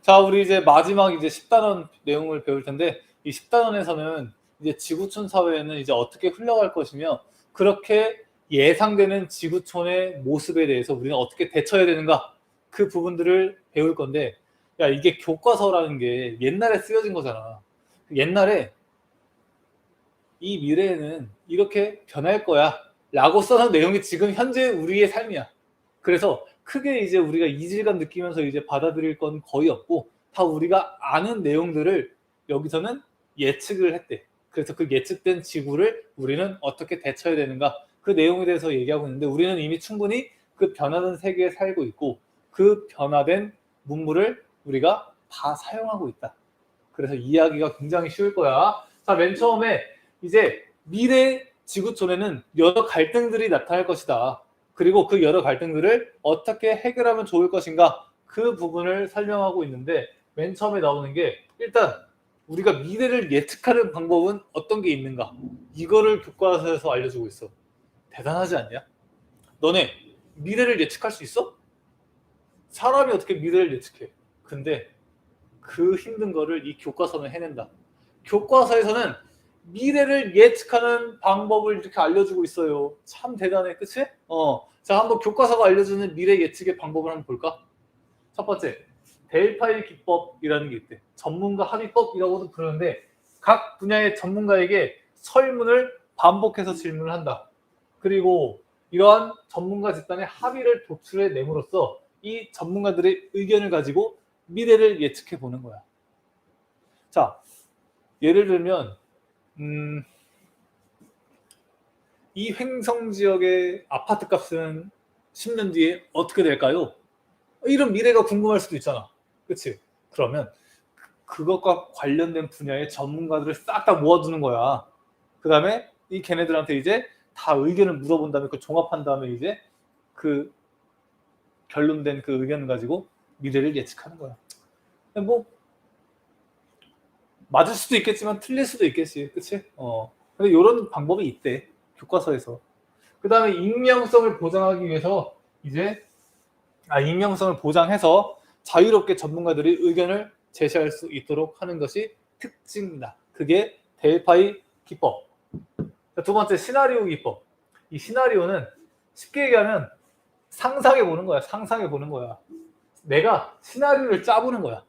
자, 우리 이제 마지막 이제 10단원 내용을 배울 텐데, 이 10단원에서는 이제 지구촌 사회에는 이제 어떻게 흘러갈 것이며, 그렇게 예상되는 지구촌의 모습에 대해서 우리는 어떻게 대처해야 되는가, 그 부분들을 배울 건데, 야, 이게 교과서라는 게 옛날에 쓰여진 거잖아. 옛날에 이 미래에는 이렇게 변할 거야 라고 써놓은 내용이 지금 현재 우리의 삶이야. 그래서 크게 이제 우리가 이질감 느끼면서 이제 받아들일 건 거의 없고, 다 우리가 아는 내용들을 여기서는 예측을 했대. 그래서 그 예측된 지구를 우리는 어떻게 대처해야 되는가, 그 내용에 대해서 얘기하고 있는데, 우리는 이미 충분히 그 변화된 세계에 살고 있고, 그 변화된 문물을 우리가 다 사용하고 있다. 그래서 이해하기가 굉장히 쉬울 거야. 자, 맨 처음에 이제 미래 지구촌에는 여러 갈등들이 나타날 것이다. 그리고 그 여러 갈등들을 어떻게 해결하면 좋을 것인가, 그 부분을 설명하고 있는데, 맨 처음에 나오는 게, 일단 우리가 미래를 예측하는 방법은 어떤 게 있는가, 이거를 교과서에서 알려주고 있어. 대단하지 않냐? 너네 미래를 예측할 수 있어? 사람이 어떻게 미래를 예측해? 근데 그 힘든 거를 이 교과서는 해낸다. 교과서에서는 미래를 예측하는 방법을 이렇게 알려주고 있어요. 참 대단해, 그치? 자, 한번 교과서가 알려주는 미래 예측의 방법을 한번 볼까? 첫 번째, 델파이 기법이라는 게 있대. 전문가 합의법이라고도 부르는데, 각 분야의 전문가에게 설문을 반복해서 질문을 한다. 그리고 이러한 전문가 집단의 합의를 도출해 내므로써 이 전문가들의 의견을 가지고 미래를 예측해 보는 거야. 자, 예를 들면 이 횡성 지역의 아파트 값은 10년 뒤에 어떻게 될까요? 이런 미래가 궁금할 수도 있잖아. 그치? 그러면 그것과 관련된 분야의 전문가들을 싹 다 모아두는 거야. 그 다음에 이 걔네들한테 이제 다 의견을 물어본 다음에, 그 종합한 다음에 이제 그 결론된 그 의견을 가지고 미래를 예측하는 거야. 뭐 맞을 수도 있겠지만 틀릴 수도 있겠지, 그치? 근데 이런 방법이 있대, 교과서에서. 그 다음에 익명성을 보장하기 위해서 이제 익명성을 보장해서 자유롭게 전문가들이 의견을 제시할 수 있도록 하는 것이 특징이다. 그게 델파이 기법. 두 번째, 시나리오 기법. 이 시나리오는 쉽게 얘기하면 상상해 보는 거야. 상상해 보는 거야. 내가 시나리오를 짜보는 거야.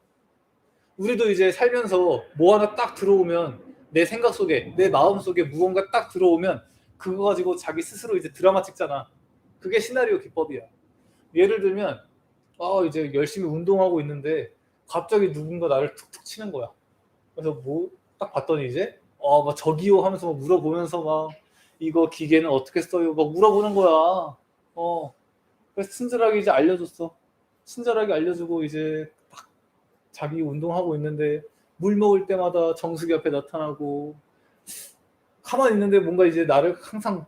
우리도 이제 살면서 뭐 하나 딱 들어오면, 내 생각 속에, 내 마음 속에 무언가 딱 들어오면 그거 가지고 자기 스스로 이제 드라마 찍잖아. 그게 시나리오 기법이야. 예를 들면 이제 열심히 운동하고 있는데 갑자기 누군가 나를 툭툭 치는 거야. 그래서 뭐 딱 봤더니 이제 막 저기요 하면서 막 물어보면서 막 이거 기계는 어떻게 써요 막 물어보는 거야. 그래서 친절하게 이제 알려줬어. 친절하게 알려주고 이제 딱 자기 운동하고 있는데 물 먹을 때마다 정수기 앞에 나타나고, 가만히 있는데 뭔가 이제 나를 항상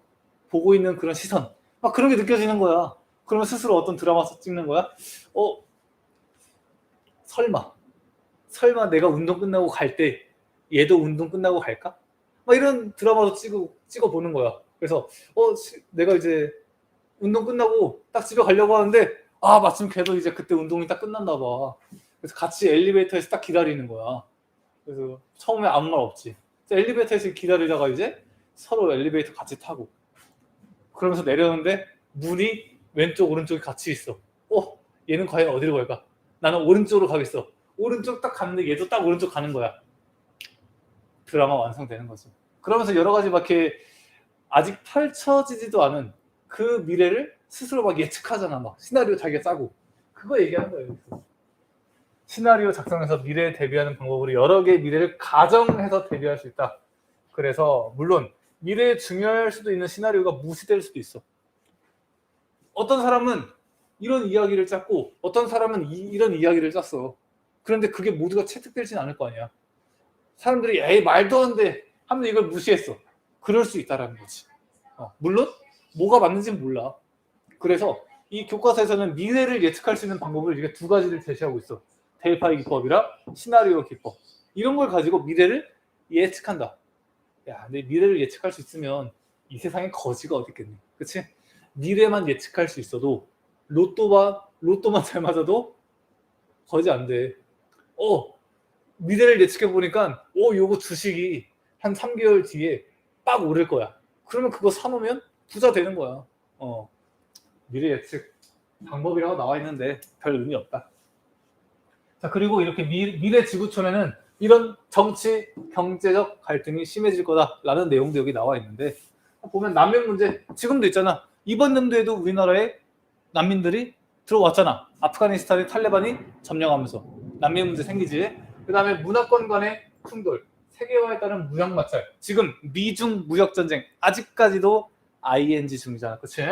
보고 있는 그런 시선, 막 그런 게 느껴지는 거야. 그러면 스스로 어떤 드라마 찍는 거야. 설마 내가 운동 끝나고 갈 때 얘도 운동 끝나고 갈까? 막 이런 드라마도 찍어 보는 거야. 그래서 내가 이제 운동 끝나고 딱 집에 가려고 하는데 마침 걔도 이제 그때 운동이 딱 끝났나 봐. 그래서 같이 엘리베이터에서 딱 기다리는 거야. 그래서 처음에 아무 말 없지. 엘리베이터에서 기다리다가 이제 서로 엘리베이터 같이 타고, 그러면서 내려오는데 문이 왼쪽 오른쪽이 같이 있어. 얘는 과연 어디로 갈까? 나는 오른쪽으로 가겠어. 오른쪽 딱 갔는데 얘도 딱 오른쪽 가는 거야. 드라마 완성되는 거지. 그러면서 여러 가지 막 이렇게 아직 펼쳐지지도 않은 그 미래를 스스로 막 예측하잖아. 막 시나리오 자기가 짜고. 그거 얘기하는 거예요. 시나리오 작성해서 미래에 대비하는 방법으로 여러 개의 미래를 가정해서 대비할 수 있다. 그래서 물론 미래에 중요할 수도 있는 시나리오가 무시될 수도 있어. 어떤 사람은 이런 이야기를 짰고 어떤 사람은 이런 이야기를 짰어. 그런데 그게 모두가 채택되진 않을 거 아니야. 사람들이 에이 말도 안 돼 하면 이걸 무시했어. 그럴 수 있다라는 거지. 물론 뭐가 맞는지는 몰라. 그래서 이 교과서에서는 미래를 예측할 수 있는 방법을 이렇게 두 가지를 제시하고 있어. 델파이 기법이랑 시나리오 기법. 이런 걸 가지고 미래를 예측한다. 야, 근데 미래를 예측할 수 있으면 이 세상에 거지가 어디 있겠니? 그치? 미래만 예측할 수 있어도 로또만 잘 맞아도 거지 안 돼. 미래를 예측해 보니까 요거 주식이 한 3개월 뒤에 빡 오를 거야. 그러면 그거 사놓으면 부자 되는 거야. 미래 예측 방법이라고 나와 있는데 별 의미 없다. 자, 그리고 이렇게 미래 지구촌에는 이런 정치, 경제적 갈등이 심해질 거다라는 내용도 여기 나와 있는데, 보면 난민 문제 지금도 있잖아. 이번 연도에도 우리나라에 난민들이 들어왔잖아. 아프가니스탄의 탈레반이 점령하면서 난민 문제 생기지. 그 다음에 문화권 간의 충돌, 세계화에 따른 무역 마찰. 지금 미중 무역 전쟁 아직까지도 ING 중이잖아. 그치?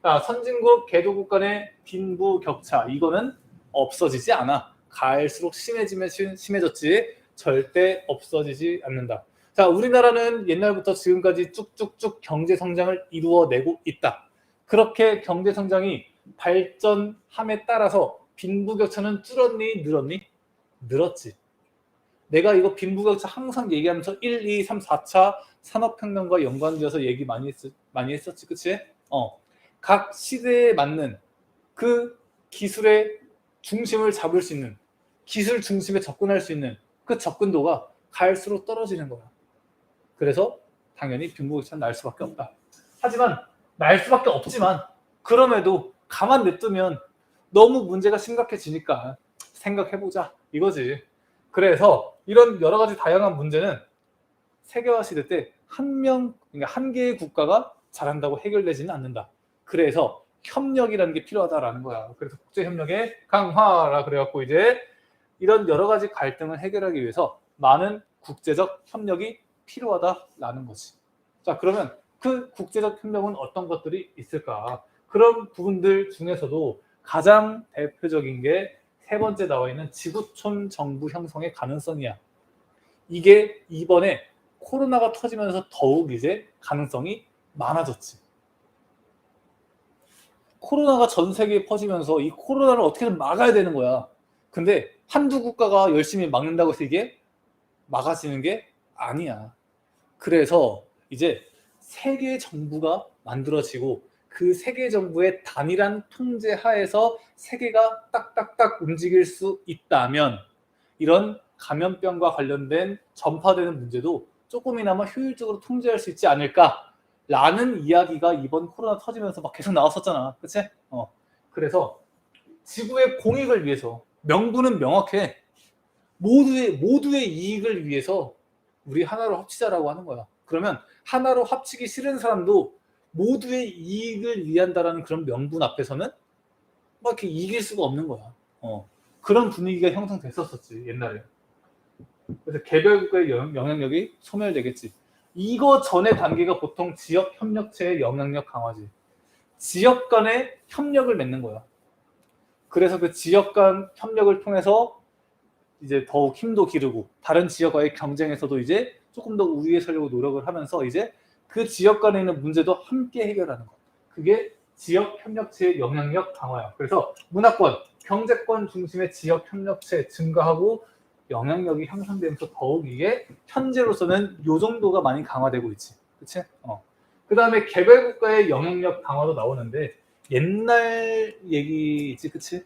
자, 선진국, 개도국 간의 빈부 격차, 이거는 없어지지 않아. 갈수록 심해졌지. 절대 없어지지 않는다. 자, 우리나라는 옛날부터 지금까지 쭉쭉쭉 경제 성장을 이루어내고 있다. 그렇게 경제 성장이 발전함에 따라서 빈부격차는 줄었니, 늘었니? 늘었지. 내가 이거 빈부격차 항상 얘기하면서 1, 2, 3, 4차 산업혁명과 연관되어서 얘기 많이 했었지, 그치? 각 시대에 맞는 그 기술의 중심을 잡을 수 있는, 기술 중심에 접근할 수 있는 그 접근도가 갈수록 떨어지는 거야. 그래서 당연히 빈부격차는 날 수밖에 없다. 하지만 날 수밖에 없지만 그럼에도 가만 냅두면 너무 문제가 심각해지니까 생각해보자 이거지. 그래서 이런 여러 가지 다양한 문제는 세계화 시대 때 그러니까 한 개의 국가가 잘한다고 해결되지는 않는다. 그래서 협력이라는 게 필요하다라는 거야. 그래서 국제협력의 강화라 그래갖고 이제 이런 여러 가지 갈등을 해결하기 위해서 많은 국제적 협력이 필요하다라는 거지. 자, 그러면 그 국제적 협력은 어떤 것들이 있을까? 그런 부분들 중에서도 가장 대표적인 게 세 번째 나와 있는 지구촌 정부 형성의 가능성이야. 이게 이번에 코로나가 터지면서 더욱 이제 가능성이 많아졌지. 코로나가 전 세계에 퍼지면서 이 코로나를 어떻게든 막아야 되는 거야. 근데 한두 국가가 열심히 막는다고 해서 이게 막아지는 게 아니야. 그래서 이제 세계 정부가 만들어지고 그 세계 정부의 단일한 통제 하에서 세계가 딱딱딱 움직일 수 있다면 이런 감염병과 관련된 전파되는 문제도 조금이나마 효율적으로 통제할 수 있지 않을까라는 이야기가 이번 코로나 터지면서 막 계속 나왔었잖아. 그치? 그래서 지구의 공익을 위해서 명분은 명확해. 모두의 이익을 위해서 우리 하나로 합치자라고 하는 거야. 그러면 하나로 합치기 싫은 사람도 모두의 이익을 위한다라는 그런 명분 앞에서는 막 이렇게 이길 수가 없는 거야. 그런 분위기가 형성됐었지 옛날에. 그래서 개별 국가의 영향력이 소멸되겠지. 이거 전의 단계가 보통 지역 협력체의 영향력 강화지. 지역 간의 협력을 맺는 거야. 그래서 그 지역 간 협력을 통해서 이제 더욱 힘도 기르고 다른 지역과의 경쟁에서도 이제 조금 더 우위에 서려고 노력을 하면서 이제 그 지역 간에 있는 문제도 함께 해결하는 것. 그게 지역 협력체의 영향력 강화야. 그래서 문화권, 경제권 중심의 지역 협력체 증가하고 영향력이 향상되면서 더욱 이게 현재로서는 요 정도가 많이 강화되고 있지. 그치? 그 다음에 개별 국가의 영향력 강화도 나오는데 옛날 얘기지, 그치?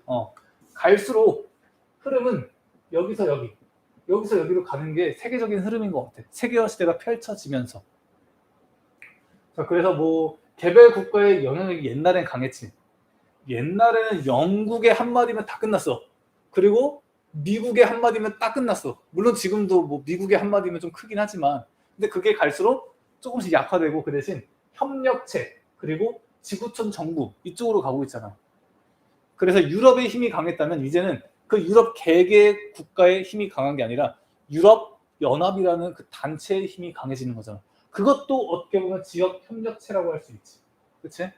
갈수록 흐름은 여기서 여기, 여기서 여기로 가는 게 세계적인 흐름인 것 같아. 세계화 시대가 펼쳐지면서. 자, 그래서 뭐 개별 국가의 영향력이 옛날엔 강했지. 옛날에는 영국의 한마디면 다 끝났어. 그리고 미국의 한마디면 딱 끝났어. 물론 지금도 뭐 미국의 한마디면 좀 크긴 하지만, 근데 그게 갈수록 조금씩 약화되고 그 대신 협력체 그리고 지구촌 정부 이쪽으로 가고 있잖아. 그래서 유럽의 힘이 강했다면 이제는 그 유럽 개개 국가의 힘이 강한 게 아니라 유럽 연합이라는 그 단체의 힘이 강해지는 거잖아. 그것도 어떻게 보면 지역 협력체라고 할 수 있지. 그치?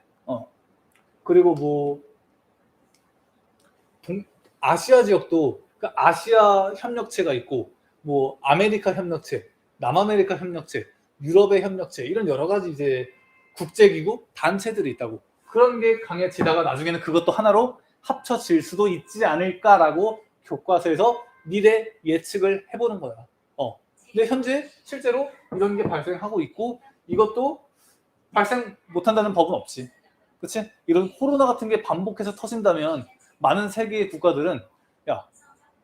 그리고 뭐 아시아 지역도 그 아시아 협력체가 있고 뭐 아메리카 협력체, 남아메리카 협력체, 유럽의 협력체 이런 여러 가지 이제 국제기구 단체들이 있다고. 그런 게 강해지다가 나중에는 그것도 하나로 합쳐질 수도 있지 않을까라고 교과서에서 미래 예측을 해보는 거야. 근데 현재 실제로 이런 게 발생하고 있고 이것도 발생 못한다는 법은 없지. 그치? 이런 코로나 같은 게 반복해서 터진다면 많은 세계의 국가들은 야,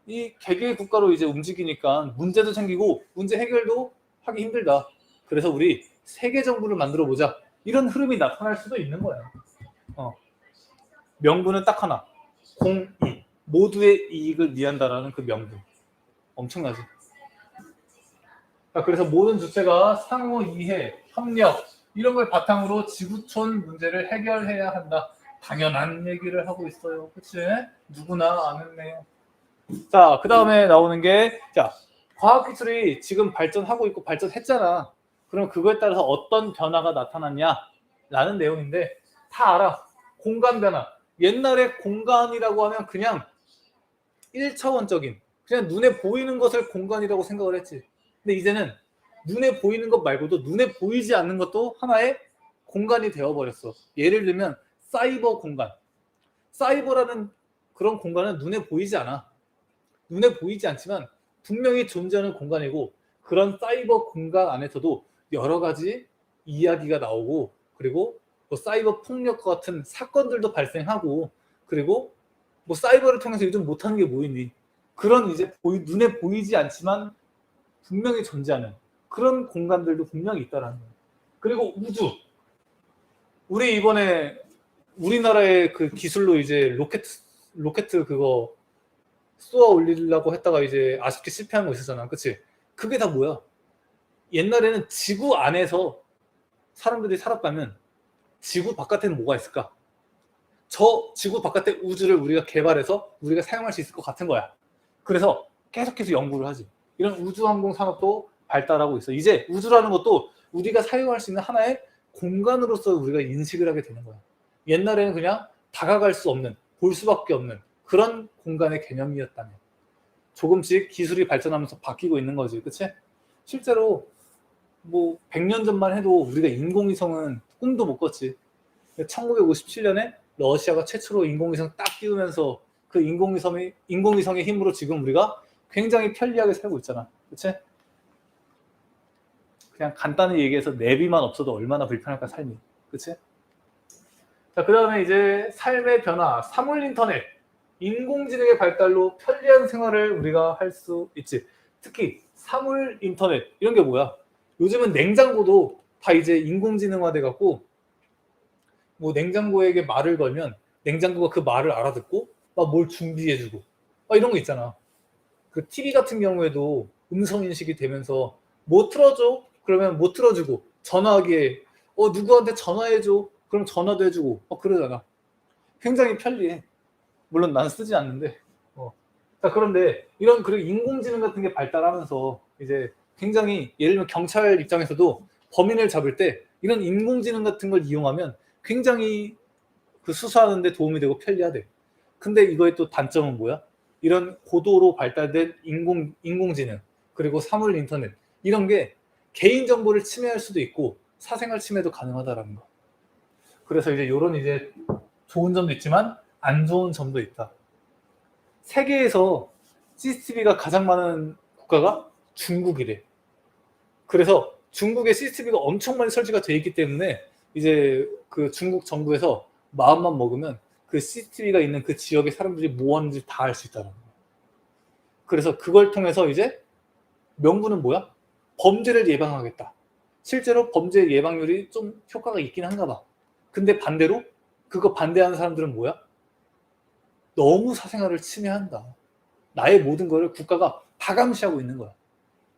이 개개의 국가로 이제 움직이니까 문제도 생기고 문제 해결도 하기 힘들다. 그래서 우리 세계 정부를 만들어 보자. 이런 흐름이 나타날 수도 있는 거야. 명분은 딱 하나. 공이. 모두의 이익을 위한다라는 그 명분. 엄청나지. 그래서 모든 주체가 상호 이해, 협력 이런 걸 바탕으로 지구촌 문제를 해결해야 한다. 당연한 얘기를 하고 있어요. 그치? 누구나 아는 내용. 자, 그 다음에 나오는 게, 자, 과학기술이 지금 발전하고 있고 발전했잖아. 그럼 그거에 따라서 어떤 변화가 나타났냐? 라는 내용인데, 다 알아. 공간 변화. 옛날에 공간이라고 하면 그냥 1차원적인, 그냥 눈에 보이는 것을 공간이라고 생각을 했지. 근데 이제는 눈에 보이는 것 말고도 눈에 보이지 않는 것도 하나의 공간이 되어버렸어. 예를 들면 사이버 공간. 사이버라는 그런 공간은 눈에 보이지 않아. 눈에 보이지 않지만 분명히 존재하는 공간이고, 그런 사이버 공간 안에서도 여러 가지 이야기가 나오고, 그리고 뭐 사이버 폭력과 같은 사건들도 발생하고, 그리고 뭐 사이버를 통해서 요즘 못하는 게 뭐 있니? 그런 이제 눈에 보이지 않지만 분명히 존재하는 그런 공간들도 분명히 있다라는 거예요. 그리고 우주. 우리 이번에 우리나라의 그 기술로 이제 로켓 그거 쏘아 올리려고 했다가 이제 아쉽게 실패한 거 있었잖아. 그치? 그게 다 뭐야? 옛날에는 지구 안에서 사람들이 살았다면 지구 바깥에는 뭐가 있을까? 저 지구 바깥의 우주를 우리가 개발해서 우리가 사용할 수 있을 것 같은 거야. 그래서 계속해서 연구를 하지. 이런 우주항공 산업도 발달하고 있어. 이제 우주라는 것도 우리가 사용할 수 있는 하나의 공간으로서 우리가 인식을 하게 되는 거야. 옛날에는 그냥 다가갈 수 없는, 볼 수밖에 없는 그런 공간의 개념이었다면 조금씩 기술이 발전하면서 바뀌고 있는 거지. 그치? 실제로 뭐 100년 전만 해도 우리가 인공위성은 꿈도 못 꿨지. 1957년에 러시아가 최초로 인공위성 딱 띄우면서 그 인공위성의 힘으로 지금 우리가 굉장히 편리하게 살고 있잖아. 그치? 그냥 간단히 얘기해서 내비만 없어도 얼마나 불편할까, 삶이. 그치? 자, 그 다음에 이제 삶의 변화, 사물 인터넷, 인공지능의 발달로 편리한 생활을 우리가 할 수 있지. 특히 사물 인터넷, 이런 게 뭐야? 요즘은 냉장고도 다 이제 인공지능화 돼갖고, 뭐 냉장고에게 말을 걸면 냉장고가 그 말을 알아듣고 막 뭘 준비해주고 막 이런 거 있잖아. 그 TV 같은 경우에도 음성 인식이 되면서 뭐 틀어줘? 그러면 뭐 틀어주고, 전화하기에 누구한테 전화해줘? 그럼 전화도 해주고 그러잖아. 굉장히 편리해. 물론 난 쓰지 않는데. 자, 그런데 이런 그리고 인공지능 같은 게 발달하면서 이제 굉장히, 예를 들면 경찰 입장에서도 범인을 잡을 때 이런 인공지능 같은 걸 이용하면 굉장히 그 수사하는 데 도움이 되고 편리하대. 근데 이거의 또 단점은 뭐야? 이런 고도로 발달된 인공지능, 그리고 사물 인터넷, 이런 게 개인정보를 침해할 수도 있고 사생활 침해도 가능하다라는 거. 그래서 이제 이런 이제 좋은 점도 있지만 안 좋은 점도 있다. 세계에서 CCTV가 가장 많은 국가가 중국이래. 그래서 중국의 CCTV가 엄청 많이 설치가 돼 있기 때문에 이제 그 중국 정부에서 마음만 먹으면 그 CCTV가 있는 그 지역의 사람들이 뭐 하는지 다 알 수 있다는 거예요. 그래서 그걸 통해서 이제 명분은 뭐야? 범죄를 예방하겠다. 실제로 범죄 예방률이 좀 효과가 있긴 한가 봐. 근데 반대로 그거 반대하는 사람들은 뭐야? 너무 사생활을 침해한다. 나의 모든 거를 국가가 다 감시하고 있는 거야.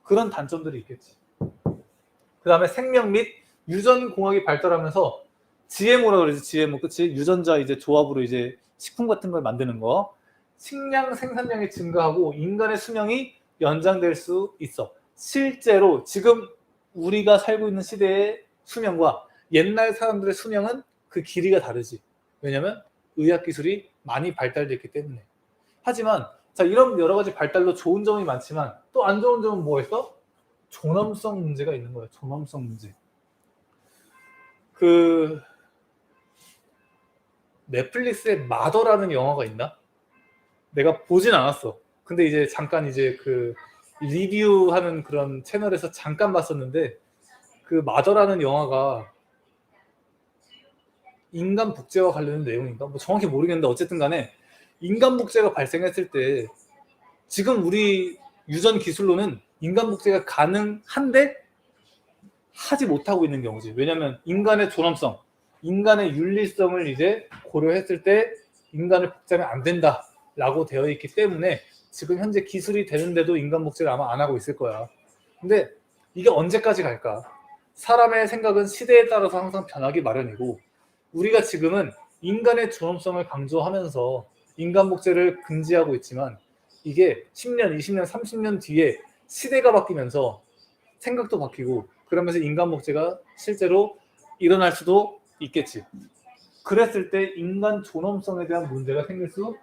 그런 단점들이 있겠지. 그 다음에 생명 및 유전공학이 발달하면서 GMO라고 그러지. GMO, 그치? 유전자 이제 조합으로 이제 식품 같은 걸 만드는 거. 식량 생산량이 증가하고 인간의 수명이 연장될 수 있어. 실제로 지금 우리가 살고 있는 시대의 수명과 옛날 사람들의 수명은 그 길이가 다르지. 왜냐면 의학기술이 많이 발달됐기 때문에. 하지만 자, 이런 여러 가지 발달로 좋은 점이 많지만 또 안 좋은 점은 뭐가 있어? 존엄성 문제가 있는 거예요. 존엄성 문제. 그 넷플릭스에 마더라는 영화가 있나? 내가 보진 않았어. 근데 이제 잠깐 이제 그 리뷰하는 그런 채널에서 잠깐 봤었는데, 그 마더라는 영화가 인간 복제와 관련된 내용인가? 뭐 정확히 모르겠는데 어쨌든 간에 인간 복제가 발생했을 때 지금 우리 유전 기술로는 인간 복제가 가능한데 하지 못하고 있는 경우지. 왜냐하면 인간의 존엄성, 인간의 윤리성을 이제 고려했을 때 인간을 복제하면 안 된다라고 되어 있기 때문에 지금 현재 기술이 되는데도 인간 복제를 아마 안 하고 있을 거야. 근데 이게 언제까지 갈까? 사람의 생각은 시대에 따라서 항상 변하기 마련이고 우리가 지금은 인간의 존엄성을 강조하면서 인간 복제를 금지하고 있지만 이게 10년, 20년, 30년 뒤에 시대가 바뀌면서 생각도 바뀌고 그러면서 인간 복제가 실제로 일어날 수도 있겠지. 그랬을 때 인간 존엄성에 대한 문제가 생길 수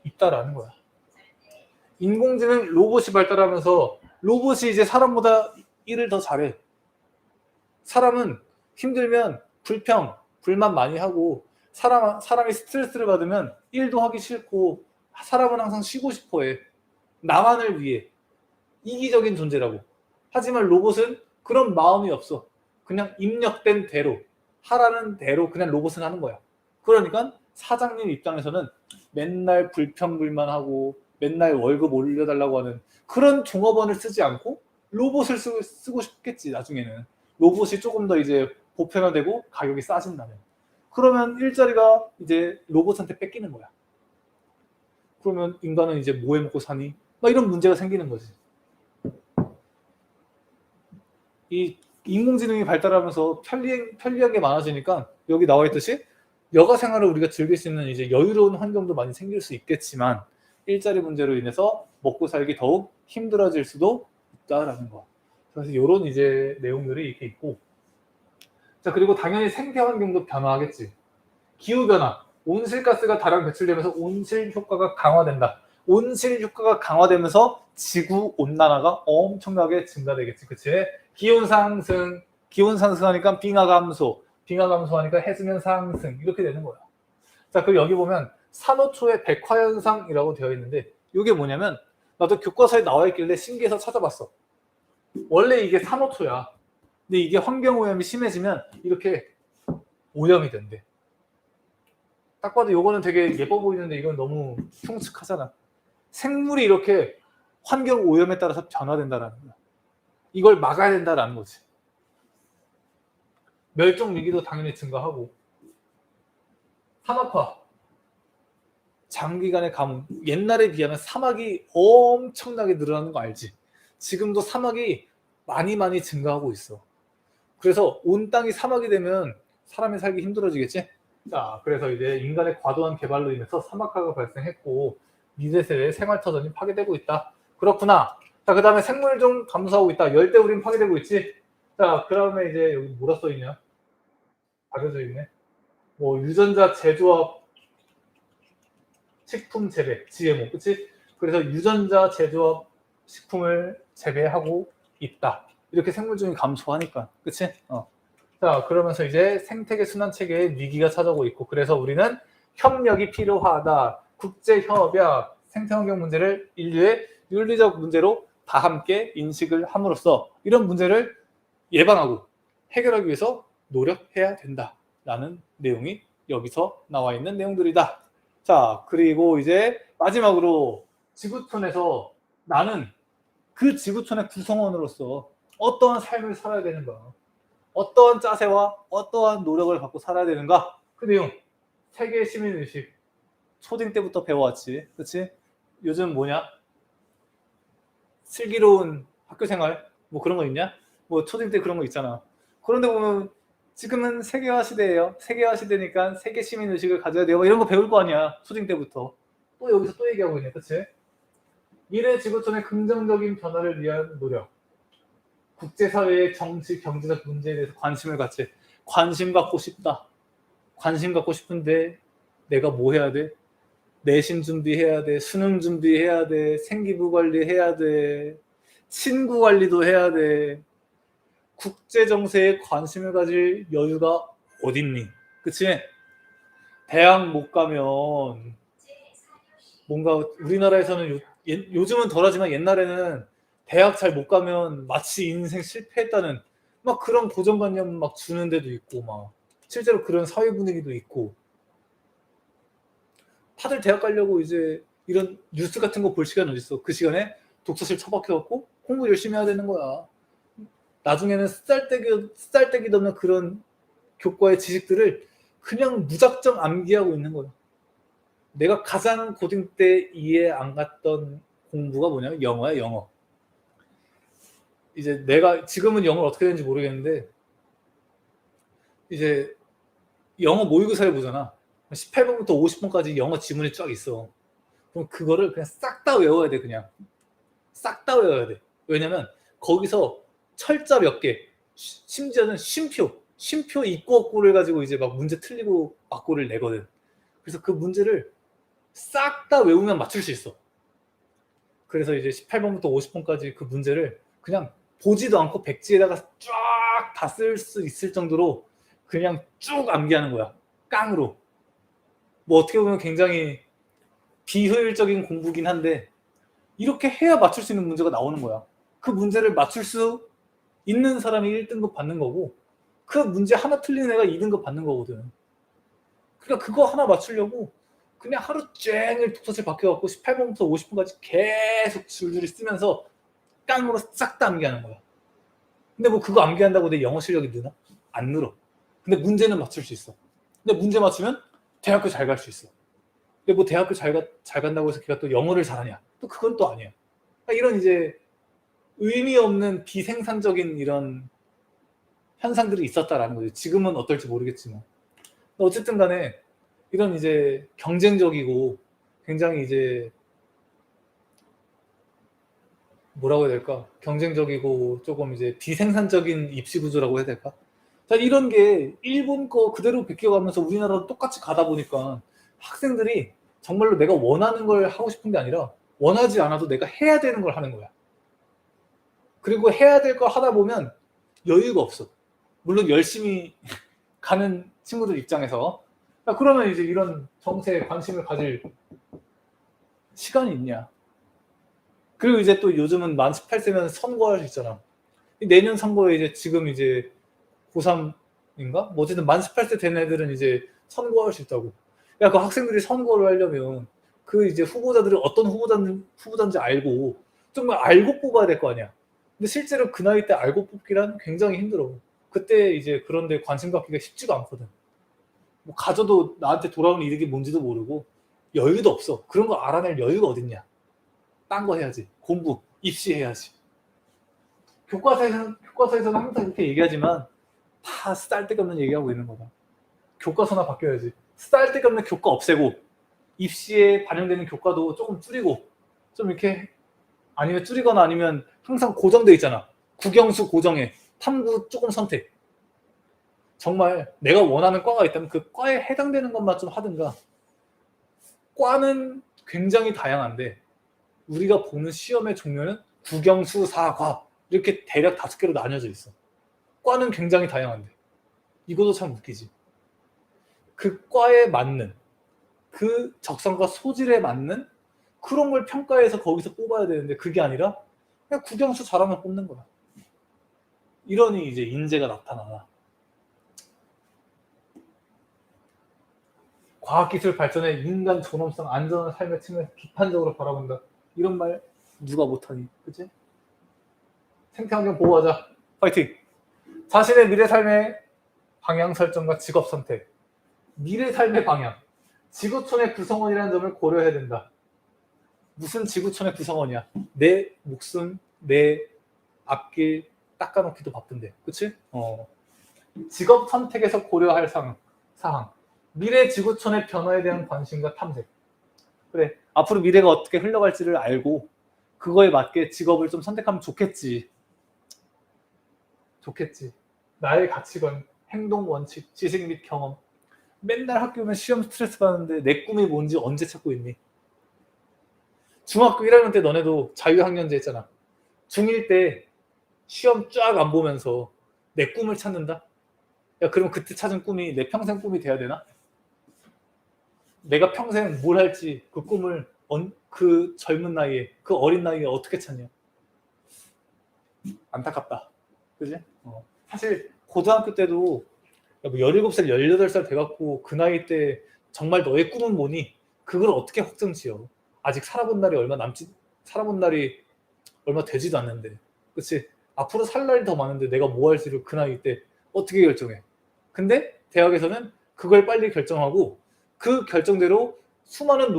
있다라는 거야. 인공지능 로봇이 발달하면서 로봇이 이제 사람보다 일을 더 잘해. 사람은 힘들면 불평, 불만 많이 하고 사람이 스트레스를 받으면 일도 하기 싫고 사람은 항상 쉬고 싶어 해. 나만을 위해. 이기적인 존재라고. 하지만 로봇은 그런 마음이 없어. 그냥 입력된 대로, 하라는 대로 그냥 로봇은 하는 거야. 그러니까 사장님 입장에서는 맨날 불평불만하고 맨날 월급 올려달라고 하는 그런 종업원을 쓰지 않고 로봇을 쓰고 싶겠지. 나중에는 로봇이 조금 더 이제 보편화되고 가격이 싸진다면 그러면 일자리가 이제 로봇한테 뺏기는 거야. 그러면 인간은 이제 뭐 해먹고 사니? 막 이런 문제가 생기는 거지. 이 인공지능이 발달하면서 편리한 게 많아지니까 여기 나와 있듯이 여가 생활을 우리가 즐길 수 있는 이제 여유로운 환경도 많이 생길 수 있겠지만 일자리 문제로 인해서 먹고 살기 더욱 힘들어질 수도 있다라는 거. 그래서 이런 이제 내용들이 이렇게 있고, 자 그리고 당연히 생태 환경도 변화하겠지. 기후 변화, 온실가스가 다량 배출되면서 온실 효과가 강화된다. 온실 효과가 강화되면서 지구 온난화가 엄청나게 증가되겠지, 그치? 기온 상승하니까 빙하 감소하니까 해수면 상승 이렇게 되는 거야. 자, 그리고 여기 보면 산호초의 백화현상이라고 되어 있는데 이게 뭐냐면 나도 교과서에 나와 있길래 신기해서 찾아봤어. 원래 이게 산호초야. 근데 이게 환경오염이 심해지면 이렇게 오염이 된대. 딱 봐도 이거는 되게 예뻐 보이는데 이건 너무 흉측하잖아. 생물이 이렇게 환경 오염에 따라서 변화된다는 거야. 이걸 막아야 된다는 거지. 멸종 위기도 당연히 증가하고 산업화, 장기간의 가뭄. 옛날에 비하면 사막이 엄청나게 늘어나는 거 알지? 지금도 사막이 많이 증가하고 있어. 그래서 온 땅이 사막이 되면 사람이 살기 힘들어지겠지? 자, 그래서 이제 인간의 과도한 개발로 인해서 사막화가 발생했고 미래 세대의 생활터전이 파괴되고 있다. 그렇구나. 자, 그 다음에 생물종 감소하고 있다. 열대우림 파괴되고 있지? 자, 그 다음에 이제 여기 뭐라 써있냐? 가려져 있네. 뭐 유전자 제조업 식품 재배, GMO, 그치? 그래서 유전자 제조업 식품을 재배하고 있다. 이렇게 생물종이 감소하니까, 그치? 자, 그러면서 이제 생태계 순환 체계에 위기가 찾아오고 있고, 그래서 우리는 협력이 필요하다. 국제협약, 생태환경 문제를 인류의 윤리적 문제로 다 함께 인식을 함으로써 이런 문제를 예방하고 해결하기 위해서 노력해야 된다라는 내용이 여기서 나와 있는 내용들이다. 자, 그리고 이제 마지막으로 지구촌에서 나는 그 지구촌의 구성원으로서 어떠한 삶을 살아야 되는가, 어떠한 짜세와 어떠한 노력을 갖고 살아야 되는가, 그 내용. 세계 시민의식 초딩 때부터 배워왔지, 그치? 요즘 뭐냐? 슬기로운 학교생활 뭐 그런 거 있냐? 뭐 초딩 때 그런 거 있잖아. 그런데 보면 지금은 세계화 시대예요. 세계화 시대니까 세계 시민 의식을 가져야 돼요. 이런 거 배울 거 아니야. 초딩 때부터. 또 여기서 또 얘기하고 있네, 그치? 미래 지구촌의 긍정적인 변화를 위한 노력. 국제사회의 정치, 경제적 문제에 대해서 관심을 갖지. 관심 갖고 싶다. 관심 갖고 싶은데 내가 뭐 해야 돼? 내신 준비해야 돼. 수능 준비해야 돼. 생기부 관리해야 돼. 친구 관리도 해야 돼. 국제 정세에 관심을 가질 여유가 어딨니? 그치? 대학 못 가면 뭔가 우리나라에서는 요즘은 덜하지만 옛날에는 대학 잘 못 가면 마치 인생 실패했다는 막 그런 고정관념 막 주는 데도 있고 막 실제로 그런 사회 분위기도 있고 다들 대학 가려고 이제 이런 뉴스 같은 거 볼 시간 어디 있어? 그 시간에 독서실 처박혀갖고 공부 열심히 해야 되는 거야. 나중에는 쓰잘데기도 없는 그런 교과의 지식들을 그냥 무작정 암기하고 있는 거야. 내가 가장 고등 때 이해 안 갔던 공부가 뭐냐면 영어야, 영어. 이제 내가 지금은 영어를 어떻게 되는지 모르겠는데 이제 영어 모의고사를 보잖아. 18번부터 50번까지 영어 지문이 쫙 있어. 그럼 그거를 그냥 싹 다 외워야 돼, 그냥. 싹 다 외워야 돼. 왜냐면 거기서 철자 몇 개, 심지어는 쉼표 있고 없고를 가지고 이제 막 문제 틀리고 맞고를 내거든. 그래서 그 문제를 싹 다 외우면 맞출 수 있어. 그래서 이제 18번부터 50번까지 그 문제를 그냥 보지도 않고 백지에다가 쫙 다 쓸 수 있을 정도로 그냥 쭉 암기하는 거야. 깡으로. 뭐 어떻게 보면 굉장히 비효율적인 공부긴 한데 이렇게 해야 맞출 수 있는 문제가 나오는 거야. 그 문제를 맞출 수 있는 사람이 1등급 받는 거고 그 문제 하나 틀린 애가 2등급 받는 거거든. 그러니까 그거 하나 맞추려고 그냥 하루 종일 독서실 박혀갖고 18번부터 50번까지 계속 줄줄이 쓰면서 깡으로 싹 다 암기하는 거야. 근데 뭐 그거 암기한다고 내 영어 실력이 느나? 안 늘어. 근데 문제는 맞출 수 있어. 근데 문제 맞추면 대학교 잘 갈 수 있어. 근데 뭐 대학교 잘 간다고 해서 걔가 또 영어를 잘하냐? 또 그건 또 아니야. 그러니까 이런 이제 의미 없는 비생산적인 이런 현상들이 있었다라는 거지. 지금은 어떨지 모르겠지만. 어쨌든 간에 이런 이제 경쟁적이고 굉장히 이제 뭐라고 해야 될까? 경쟁적이고 조금 이제 비생산적인 입시 구조라고 해야 될까? 자, 이런 게 일본 거 그대로 베껴가면서 우리나라도 똑같이 가다 보니까 학생들이 정말로 내가 원하는 걸 하고 싶은 게 아니라 원하지 않아도 내가 해야 되는 걸 하는 거야. 그리고 해야 될 걸 하다 보면 여유가 없어. 물론 열심히 가는 친구들 입장에서 그러면 이제 이런 정세에 관심을 가질 시간이 있냐. 그리고 이제 또 요즘은 만 18세면 선거할 수 있잖아. 내년 선거에 이제 지금 이제 고3인가? 뭐 어쨌든 만 18세 된 애들은 이제 선거할 수 있다고. 야, 그 학생들이 선거를 하려면 그 이제 후보자들이 어떤 후보자인지 알고 정말 알고 뽑아야 될 거 아니야. 근데 실제로 그 나이 때 알고 뽑기란 굉장히 힘들어. 그때 이제 그런데 관심 갖기가 쉽지가 않거든. 뭐 가져도 나한테 돌아오는 이득이 뭔지도 모르고 여유도 없어. 그런 거 알아낼 여유가 어딨냐. 딴 거 해야지. 공부, 입시해야지. 교과서에서는 항상 이렇게 얘기하지만 다 쓸데없는 얘기하고 있는 거다. 교과서나 바뀌어야지. 쓸데없는 교과 없애고 입시에 반영되는 교과도 조금 줄이고 좀 이렇게 아니면 줄이거나 아니면 항상 고정돼 있잖아. 국영수 고정해. 탐구 조금 선택. 정말 내가 원하는 과가 있다면 그 과에 해당되는 것만 좀 하든가. 과는 굉장히 다양한데 우리가 보는 시험의 종류는 국영수, 사과 이렇게 대략 5개로 나뉘어져 있어. 과는 굉장히 다양한데 이것도 참 웃기지. 그 과에 맞는 그 적성과 소질에 맞는 그런 걸 평가해서 거기서 뽑아야 되는데 그게 아니라 그냥 국영수 잘하면 뽑는 거야. 이러니 이제 인재가 나타나나. 과학기술 발전에 인간 존엄성, 안전한 삶의 측면에서 비판적으로 바라본다. 이런 말 누가 못하니, 그치? 생태환경 보호하자. 파이팅! 자신의 미래 삶의 방향 설정과 직업 선택. 미래 삶의 방향. 지구촌의 구성원이라는 점을 고려해야 된다. 무슨 지구촌의 구성원이야? 내 목숨, 내 앞길 닦아놓기도 바쁜데, 그치? 직업 선택에서 고려할 사항. 미래 지구촌의 변화에 대한 관심과 탐색. 그래, 앞으로 미래가 어떻게 흘러갈지를 알고 그거에 맞게 직업을 좀 선택하면 좋겠지. 나의 가치관, 행동 원칙, 지식 및 경험. 맨날 학교 오면 시험 스트레스 받는데 내 꿈이 뭔지 언제 찾고 있니? 중학교 1학년 때 너네도 자유학년제 했잖아. 중1 때 시험 쫙 안 보면서 내 꿈을 찾는다? 야, 그럼 그때 찾은 꿈이 내 평생 꿈이 돼야 되나? 내가 평생 뭘 할지 그 꿈을 그 젊은 나이에, 그 어린 나이에 어떻게 찾냐? 안타깝다. 그지? 사실 고등학교 때도 17살, 18살 돼갖고 그 나이 때 정말 너의 꿈은 뭐니? 그걸 어떻게 확정 지어? 아직 살아본 날이 얼마 되지도 않는데, 그치? 앞으로 살 날이 더 많은데 내가 뭐 할지를 그 나이 때 어떻게 결정해? 근데 대학에서는 그걸 빨리 결정하고 그 결정대로 수많은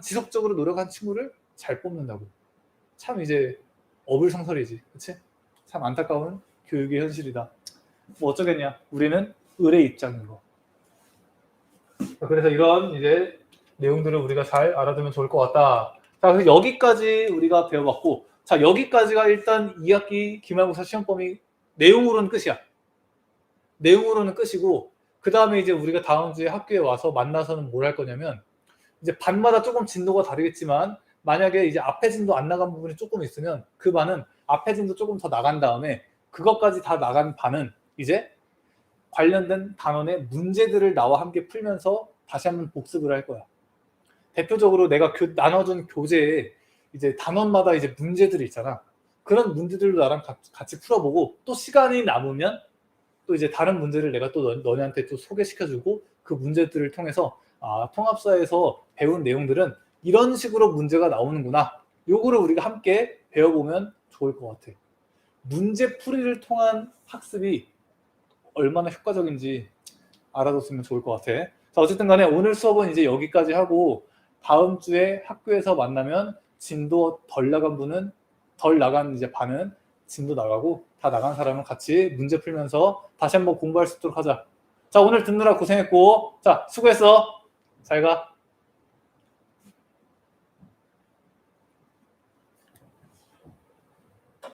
지속적으로 노력한 친구를 잘 뽑는다고. 참 이제 어불성설이지, 그치? 참 안타까운 교육의 현실이다. 뭐 어쩌겠냐? 우리는 을의 입장인 거. 그래서 이런 이제 내용들을 우리가 잘 알아두면 좋을 것 같다. 자, 그래서 여기까지 우리가 배워봤고, 자, 여기까지가 일단 2학기 기말고사 시험 범위 내용으로는 끝이야. 내용으로는 끝이고, 그 다음에 이제 우리가 다음 주에 학교에 와서 만나서는 뭘 할 거냐면, 이제 반마다 조금 진도가 다르겠지만, 만약에 이제 앞에 진도 안 나간 부분이 조금 있으면, 그 반은 앞에 진도 조금 더 나간 다음에, 그것까지 다 나간 반은 이제 관련된 단원의 문제들을 나와 함께 풀면서 다시 한번 복습을 할 거야. 대표적으로 내가 나눠준 교재에 이제 단원마다 이제 문제들이 있잖아. 그런 문제들도 나랑 같이 풀어보고, 또 시간이 남으면 또 이제 다른 문제를 내가 또 너네한테 또 소개시켜주고, 그 문제들을 통해서 통합사에서 배운 내용들은 이런 식으로 문제가 나오는구나. 요거를 우리가 함께 배워보면 좋을 것 같아. 문제풀이를 통한 학습이 얼마나 효과적인지 알아뒀으면 좋을 것 같아. 자, 어쨌든 간에 오늘 수업은 이제 여기까지 하고, 다음 주에 학교에서 만나면 진도 덜 나간 이제 반은 진도 나가고, 다 나간 사람은 같이 문제 풀면서 다시 한번 공부할 수 있도록 하자. 자, 오늘 듣느라 고생했고, 자, 수고했어. 잘 가.